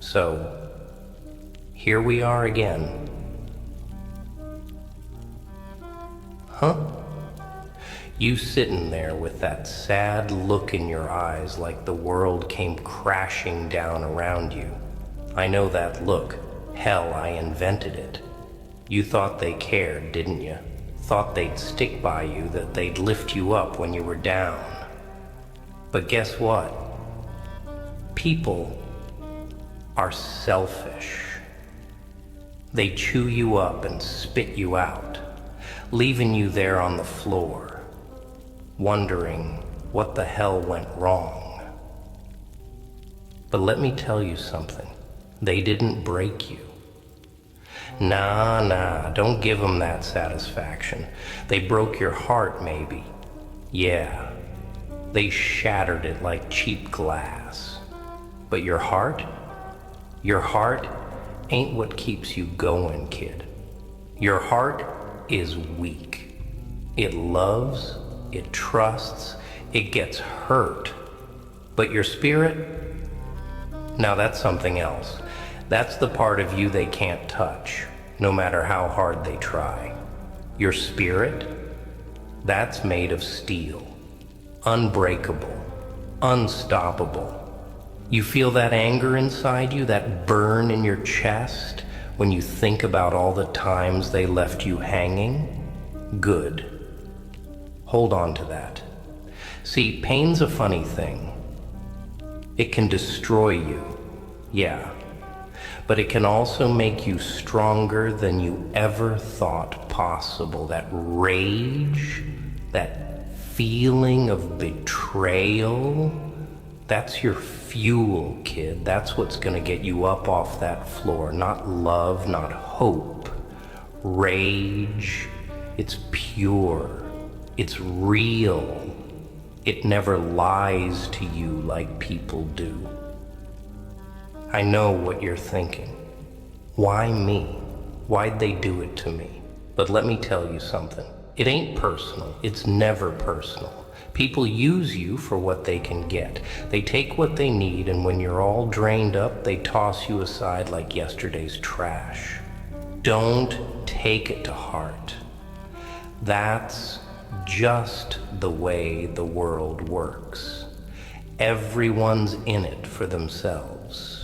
So, here we are again. Huh? You sitting there with that sad look in your eyes like the world came crashing down around you. I know that look. Hell, I invented it. You thought they cared, didn't you? Thought they'd stick by you, that they'd lift you up when you were down. But guess what? People are selfish. They chew you up and spit you out, leaving you there on the floor, wondering what the hell went wrong. But let me tell you something. They didn't break you. Nah, don't give them that satisfaction. They broke your heart, maybe. Yeah, they shattered it like cheap glass. But your heart ain't what keeps you going, kid. Your heart is weak. It loves, it trusts, it gets hurt. But your spirit? Now that's something else. That's the part of you they can't touch, no matter how hard they try. Your spirit? That's made of steel. Unbreakable. Unstoppable. You feel that anger inside you, that burn in your chest, when you think about all the times they left you hanging? Good. Hold on to that. See, pain's a funny thing. It can destroy you, yeah. But it can also make you stronger than you ever thought possible. That rage, that feeling of betrayal, that's your fuel, kid. That's what's gonna get you up off that floor. Not love, not hope. Rage, it's pure. It's real. It never lies to you like people do. I know what you're thinking. Why me? Why'd they do it to me? But let me tell you something. It ain't personal. It's never personal. People use you for what they can get. They take what they need, and when you're all drained up, they toss you aside like yesterday's trash. Don't take it to heart. That's just the way the world works. Everyone's in it for themselves.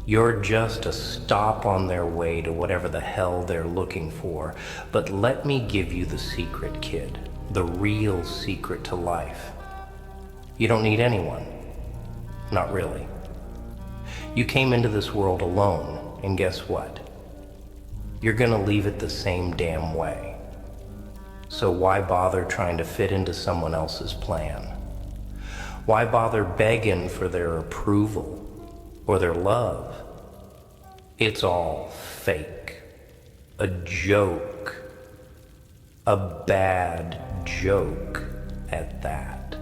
You're just a stop on their way to whatever the hell they're looking for. But let me give you the secret, kid. The real secret to life. You don't need anyone. Not really. You came into this world alone, and guess what? You're gonna leave it the same damn way. So why bother trying to fit into someone else's plan? Why bother begging for their approval or their love? It's all fake. A joke. A bad joke at that.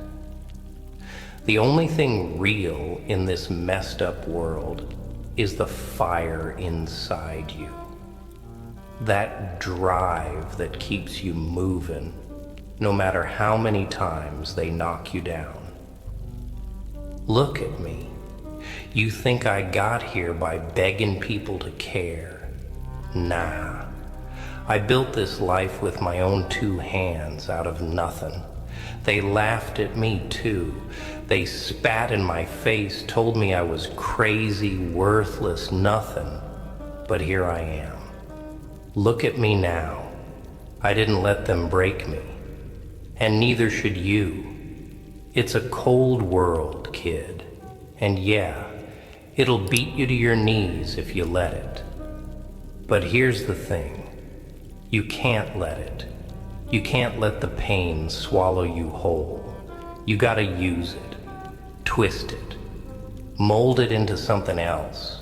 The only thing real in this messed up world is the fire inside you. That drive that keeps you moving, no matter how many times they knock you down. Look at me. You think I got here by begging people to care? Nah. I built this life with my own 2 hands out of nothing. They laughed at me too. They spat in my face, told me I was crazy, worthless, nothing. But here I am. Look at me now. I didn't let them break me. And neither should you. It's a cold world, kid. And yeah, it'll beat you to your knees if you let it. But here's the thing. You can't let it. You can't let the pain swallow you whole. You gotta use it. Twist it. Mold it into something else.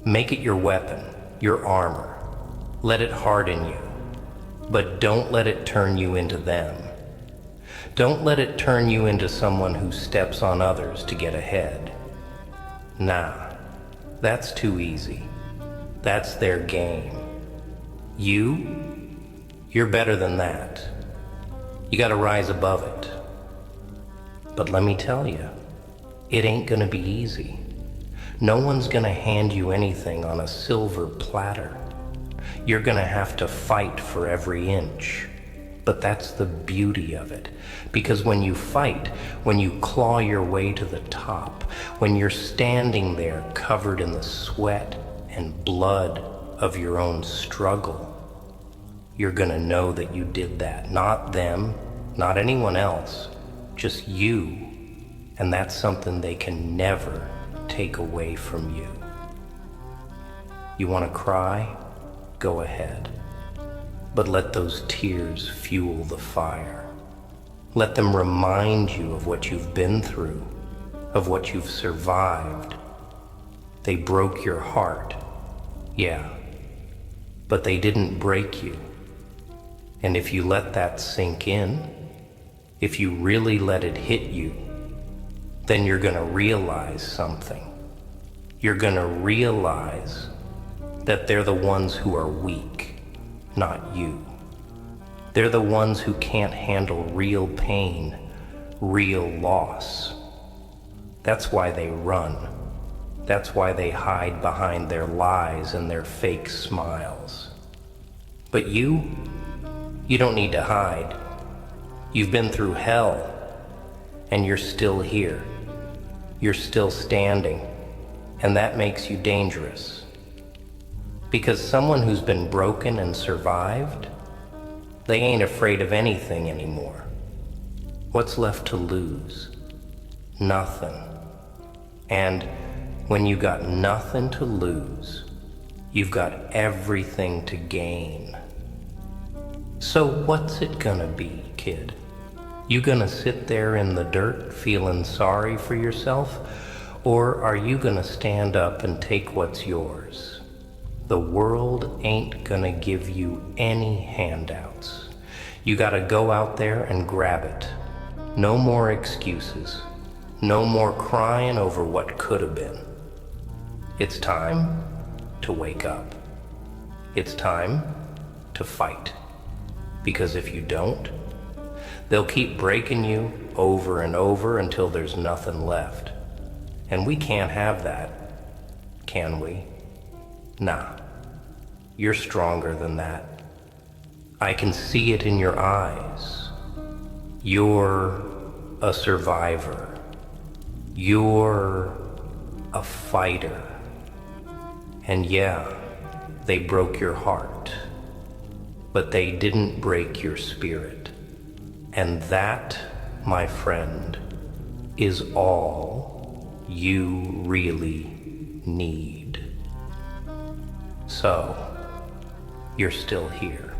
Make it your weapon, your armor. Let it harden you. But don't let it turn you into them. Don't let it turn you into someone who steps on others to get ahead. Nah, that's too easy. That's their game. You're better than that. You gotta rise above it. But let me tell you, it ain't gonna be easy. No one's gonna hand you anything on a silver platter. You're gonna have to fight for every inch. But that's the beauty of it. Because when you fight, when you claw your way to the top, when you're standing there covered in the sweat and blood of your own struggle, you're gonna know that you did that. Not them, not anyone else, just you. And that's something they can never take away from you. You wanna cry? Go ahead. But let those tears fuel the fire. Let them remind you of what you've been through, of what you've survived. They broke your heart, yeah, but they didn't break you. And if you let that sink in, if you really let it hit you, then you're gonna realize something. You're gonna realize that they're the ones who are weak, not you. They're the ones who can't handle real pain, real loss. That's why they run. That's why they hide behind their lies and their fake smiles. But you don't need to hide. You've been through hell, and you're still here. You're still standing, and that makes you dangerous. Because someone who's been broken and survived, they ain't afraid of anything anymore. What's left to lose? Nothing. And when you got nothing to lose, you've got everything to gain. So what's it gonna be, kid? You gonna sit there in the dirt feeling sorry for yourself? Or are you gonna stand up and take what's yours? The world ain't gonna give you any handouts. You gotta go out there and grab it. No more excuses. No more crying over what could have been. It's time to wake up. It's time to fight. Because if you don't, they'll keep breaking you over and over until there's nothing left. And we can't have that, can we? Nah, you're stronger than that. I can see it in your eyes. You're a survivor. You're a fighter. And yeah, they broke your heart, but they didn't break your spirit. And that, my friend, is all you really need. So, you're still here.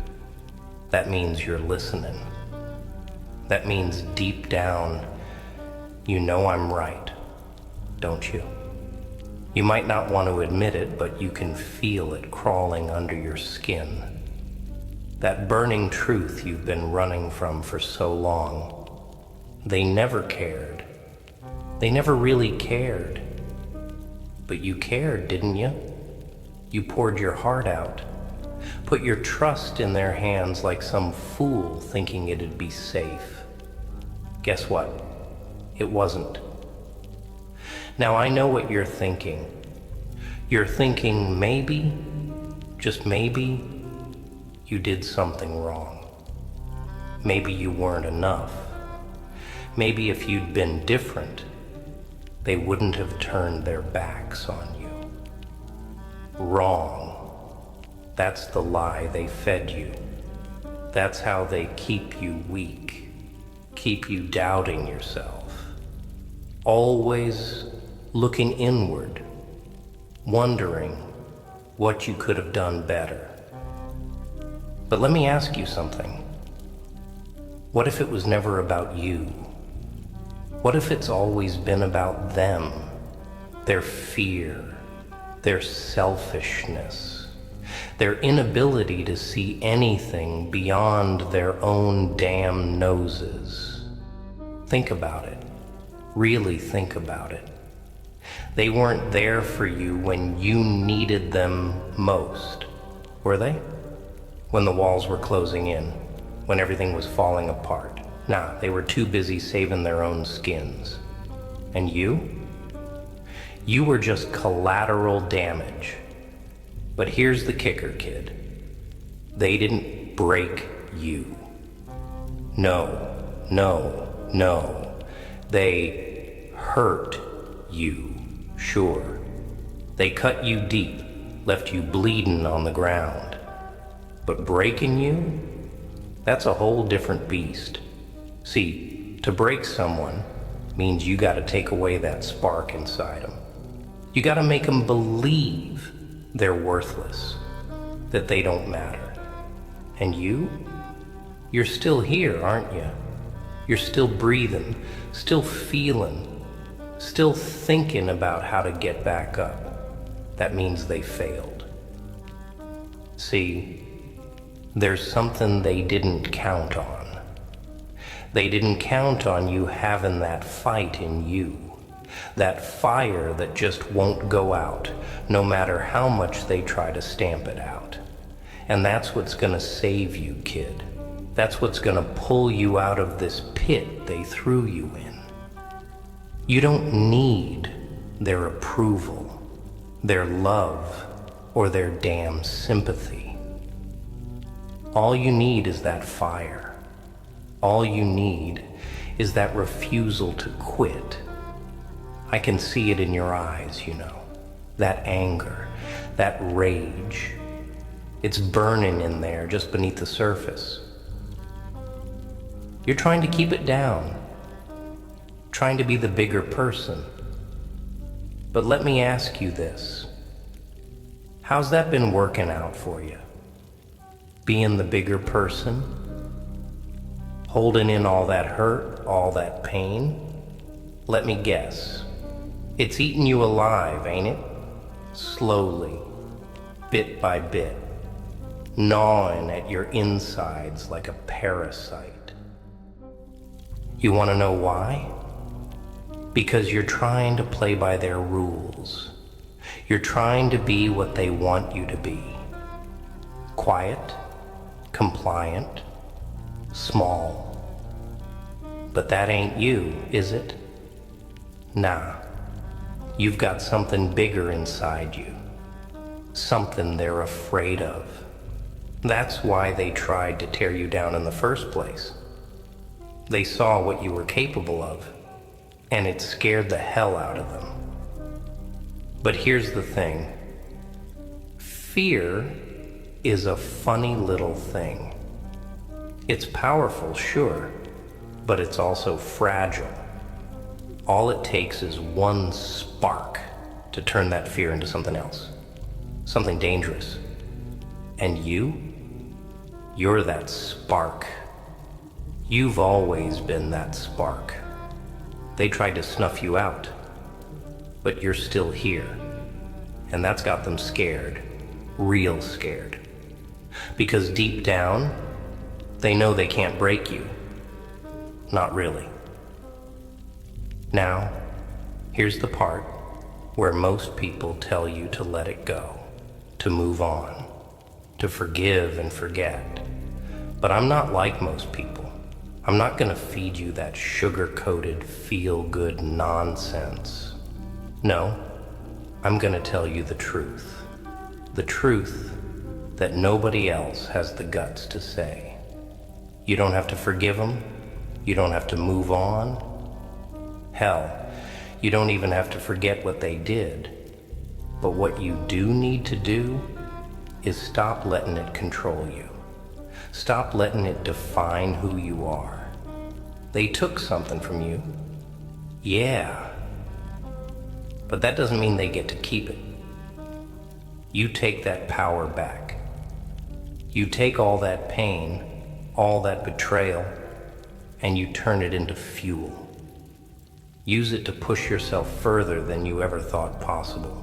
That means you're listening. That means deep down, you know I'm right, don't you? You might not want to admit it, but you can feel it crawling under your skin. That burning truth you've been running from for so long. They never cared. They never really cared. But you cared, didn't you? You poured your heart out. Put your trust in their hands like some fool thinking it'd be safe. Guess what? It wasn't. Now I know what you're thinking. You're thinking maybe, just maybe, you did something wrong. Maybe you weren't enough. Maybe if you'd been different, they wouldn't have turned their backs on you. Wrong. That's the lie they fed you. That's how they keep you weak, keep you doubting yourself. Always looking inward, wondering what you could have done better. But let me ask you something. What if it was never about you? What if it's always been about them, their fear, their selfishness, their inability to see anything beyond their own damn noses? Think about it. Really think about it. They weren't there for you when you needed them most, were they? When the walls were closing in, when everything was falling apart. Nah, they were too busy saving their own skins. And you? You were just collateral damage. But here's the kicker, kid. They didn't break you. No, no, no. They hurt you, sure. They cut you deep, left you bleeding on the ground. But breaking you? That's a whole different beast. See, to break someone means you gotta take away that spark inside them. You gotta make them believe they're worthless, that they don't matter. And you're still here, aren't you? You're still breathing, still feeling, still thinking about how to get back up. That means they failed. See, there's something they didn't count on. They didn't count on you having that fight in you. That fire that just won't go out, no matter how much they try to stamp it out. And that's what's gonna save you, kid. That's what's gonna pull you out of this pit they threw you in. You don't need their approval, their love, or their damn sympathy. All you need is that fire. All you need is that refusal to quit. I can see it in your eyes, you know. That anger, that rage. It's burning in there just beneath the surface. You're trying to keep it down, trying to be the bigger person. But let me ask you this. How's that been working out for you? Being the bigger person? Holding in all that hurt, all that pain? Let me guess. It's eating you alive, ain't it? Slowly, bit by bit, gnawing at your insides like a parasite. You want to know why? Because you're trying to play by their rules. You're trying to be what they want you to be. Quiet, compliant, small. But that ain't you, is it? Nah. You've got something bigger inside you. Something they're afraid of. That's why they tried to tear you down in the first place. They saw what you were capable of, and it scared the hell out of them. But here's the thing. Fear is a funny little thing. It's powerful, sure, but it's also fragile. All it takes is one spark to turn that fear into something else, something dangerous. And you're that spark. You've always been that spark. They tried to snuff you out, but you're still here. And that's got them scared, real scared. Because deep down, they know they can't break you. Not really. Now, here's the part where most people tell you to let it go, to move on, to forgive and forget. But I'm not like most people. I'm not gonna feed you that sugar-coated, feel-good nonsense. No, I'm gonna tell you the truth. The truth that nobody else has the guts to say. You don't have to forgive them. You don't have to move on. Hell, you don't even have to forget what they did. But what you do need to do is stop letting it control you. Stop letting it define who you are. They took something from you. Yeah. But that doesn't mean they get to keep it. You take that power back. You take all that pain, all that betrayal, and you turn it into fuel. Use it to push yourself further than you ever thought possible.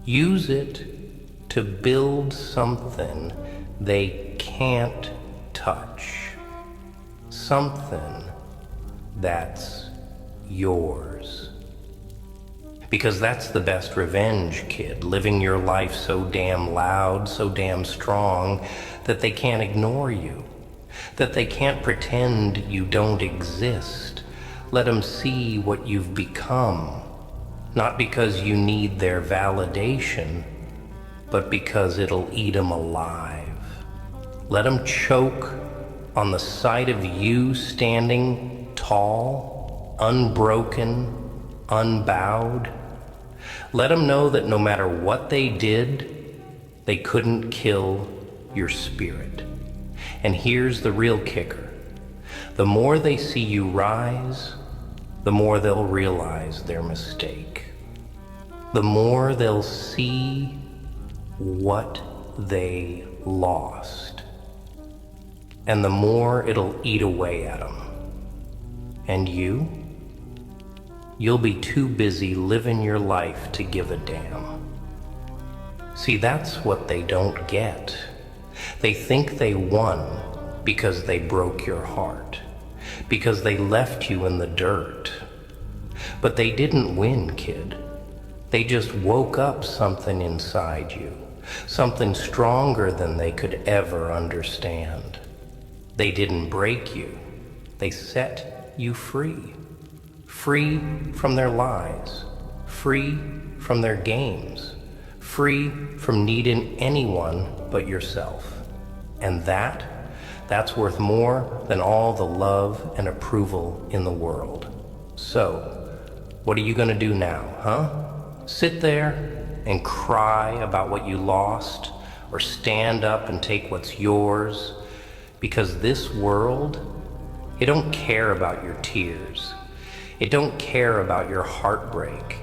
Use it to build something they can't touch. Something that's yours. Because that's the best revenge, kid. Living your life so damn loud, so damn strong, that they can't ignore you. that they can't pretend you don't exist. Let them see what you've become, not because you need their validation, but because it'll eat them alive. Let them choke on the sight of you standing tall, unbroken, unbowed. Let them know that no matter what they did, they couldn't kill your spirit. And here's the real kicker. The more they see you rise, the more they'll realize their mistake. The more they'll see what they lost. And the more it'll eat away at them. And you'll be too busy living your life to give a damn. See, that's what they don't get. They think they won because they broke your heart, because they left you in the dirt. But they didn't win, kid. They just woke up something inside you, something stronger than they could ever understand. They didn't break you. They set you free. Free from their lies, free from their games, free from needing anyone but yourself. And that's worth more than all the love and approval in the world. So, what are you gonna do now, huh? Sit there and cry about what you lost, or stand up and take what's yours? Because this world, it don't care about your tears. It don't care about your heartbreak.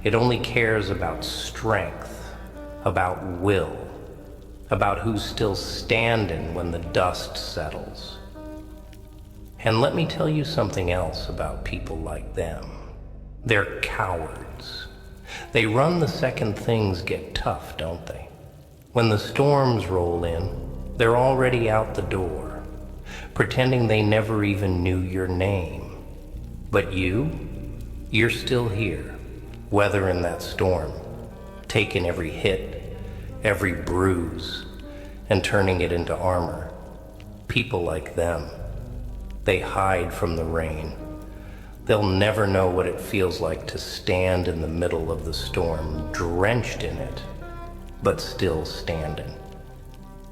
It only cares about strength, about will, about who's still standing when the dust settles. And let me tell you something else about people like them. They're cowards. They run the second things get tough, don't they? When the storms roll in, they're already out the door, pretending they never even knew your name. But you're still here, weathering that storm, taking every hit, every bruise, and turning it into armor. People like them, they hide from the rain. They'll never know what it feels like to stand in the middle of the storm, drenched in it, but still standing.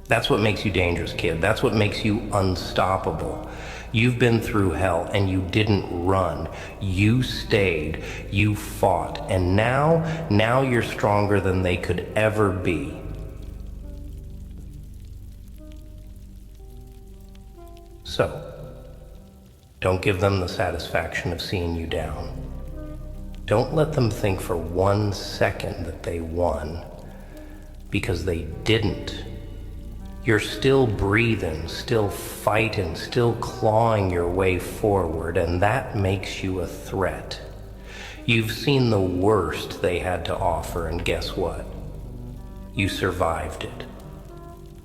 That's what makes you dangerous, kid. That's what makes you unstoppable. You've been through hell and you didn't run. You stayed, you fought, and now you're stronger than they could ever be. So, don't give them the satisfaction of seeing you down. Don't let them think for 1 second that they won, because they didn't. You're still breathing, still fighting, still clawing your way forward, and that makes you a threat. You've seen the worst they had to offer, and guess what? You survived it.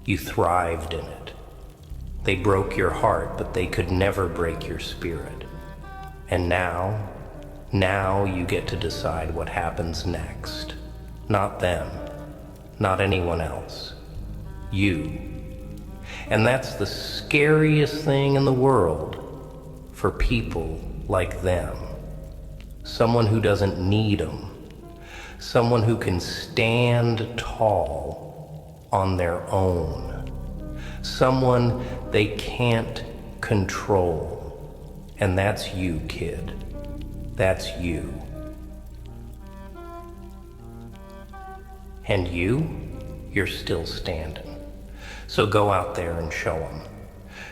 You thrived in it. They broke your heart, but they could never break your spirit. And now you get to decide what happens next. Not them, not anyone else. You. And that's the scariest thing in the world for people like them. Someone who doesn't need them. Someone who can stand tall on their own. Someone they can't control. And that's you, kid. That's you. And you're still standing. So go out there and show them.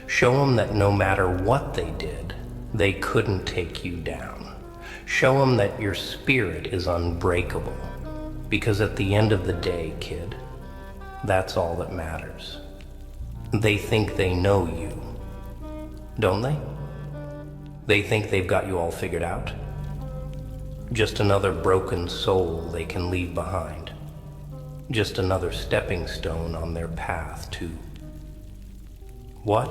Show them that no matter what they did, they couldn't take you down. Show them that your spirit is unbreakable. Because at the end of the day, kid, that's all that matters. They think they know you, don't they? They think they've got you all figured out. Just another broken soul they can leave behind. Just another stepping stone on their path to what?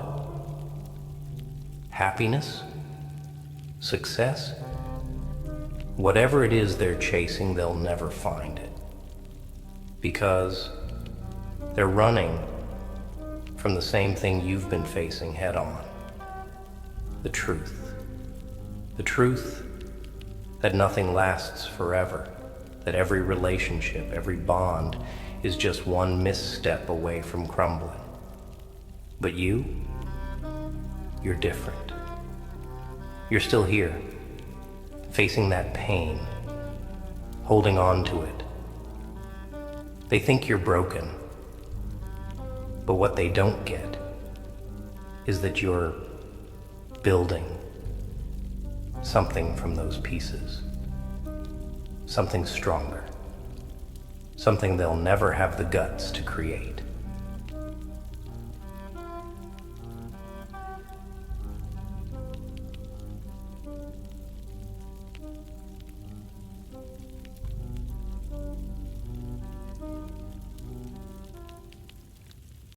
Happiness? Success? Whatever it is they're chasing, they'll never find it. Because they're running from the same thing you've been facing head on. The truth. The truth that nothing lasts forever, that every relationship, every bond is just one misstep away from crumbling. But you're different. You're still here, facing that pain, holding on to it. They think you're broken, but what they don't get is that you're building something from those pieces, something stronger, something they'll never have the guts to create.